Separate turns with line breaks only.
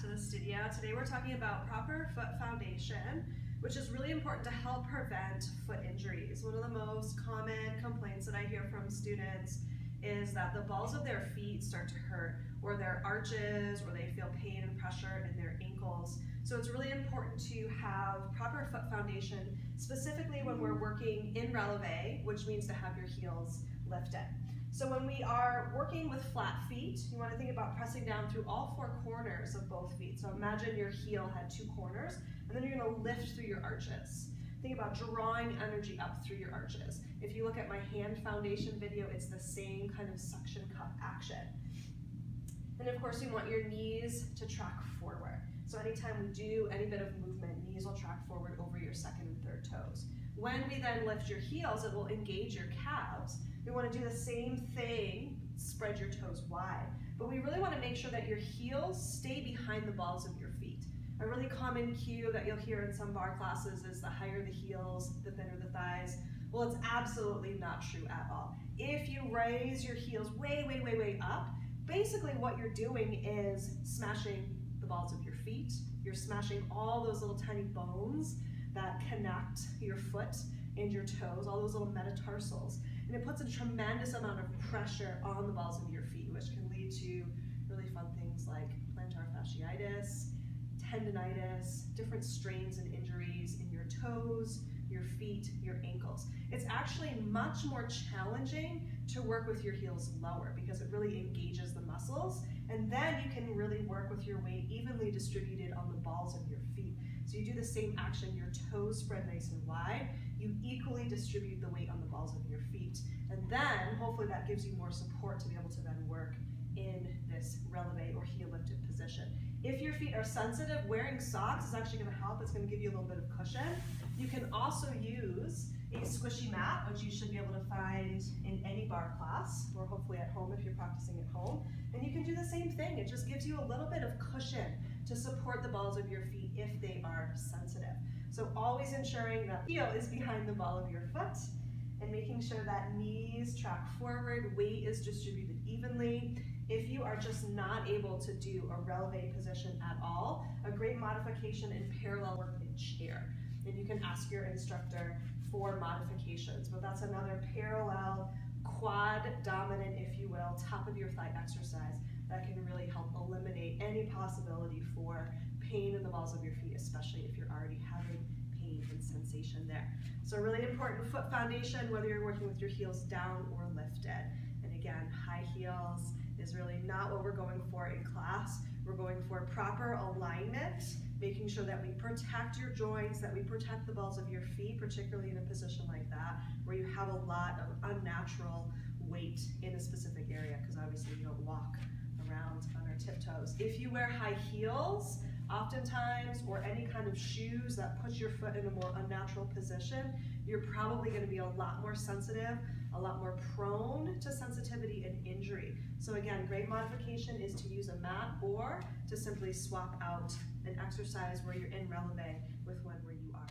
to the studio. Today we're talking about proper foot foundation, which is really important to help prevent foot injuries. One of the most common complaints that I hear from students is that the balls of their feet start to hurt, or their arches, or they feel pain and pressure in their ankles. So it's really important to have proper foot foundation, specifically when we're working in releve, which means to have your heels lifted. So when we are working with flat feet, you want to think about pressing down through all four corners of both feet. So imagine your heel had two corners, and then you're going to lift through your arches. Think about drawing energy up through your arches. If you look at my hand foundation video, it's the same kind of suction cup action. And of course, you want your knees to track forward. So anytime we do any bit of movement, knees will track forward over your second and third toes. When we then lift your heels, it will engage your calves. We want to do the same thing, spread your toes wide. But we really want to make sure that your heels stay behind the balls of your feet. A really common cue that you'll hear in some bar classes is the higher the heels, the thinner the thighs. Well, it's absolutely not true at all. If you raise your heels way, way, way, way up, basically what you're doing is smashing the balls of your feet. You're smashing all those little tiny bones that connect your foot and your toes, all those little metatarsals. And it puts a tremendous amount of pressure on the balls of your feet, which can lead to really fun things like plantar fasciitis, tendinitis, different strains and injuries in your toes, your feet, your ankles. It's actually much more challenging to work with your heels lower because it really engages the muscles, and then you can really work with your weight evenly distributed on the balls of your feet. So you do the same action, your toes spread nice and wide, you equally distribute the weight on the balls of your feet, and then hopefully that gives you more support to be able to then work in this releve or heel lifted position. If your feet are sensitive, wearing socks is actually going to help. It's going to give you a little bit of cushion. You can also use a squishy mat, which you should be able to find in any bar class, or hopefully at home if you're practicing at home. And you can do the same thing. It just gives you a little bit of cushion to support the balls of your feet if they are sensitive. So always ensuring that heel is behind the ball of your foot and making sure that knees track forward, weight is distributed evenly. If you are just not able to do a releve position at all, a great modification in parallel work in chair. And you can ask your instructor for modifications, but that's another parallel quad dominant, if you will, top of your thigh exercise that can really help eliminate any possibility for pain in the balls of your feet, especially if you're already having pain and sensation there. So really important foot foundation, whether you're working with your heels down or lifted. And again, high heels is really not what we're going for in class. We're going for proper alignment, making sure that we protect your joints, that we protect the balls of your feet, particularly in a position like that, where you have a lot of unnatural weight in a specific area, because obviously you don't walk around on our tiptoes. If you wear high heels, oftentimes, or any kind of shoes that put your foot in a more unnatural position, you're probably going to be a lot more sensitive, a lot more prone to sensitivity and injury. So again, great modification is to use a mat or to simply swap out an exercise where you're in releve with one where you are.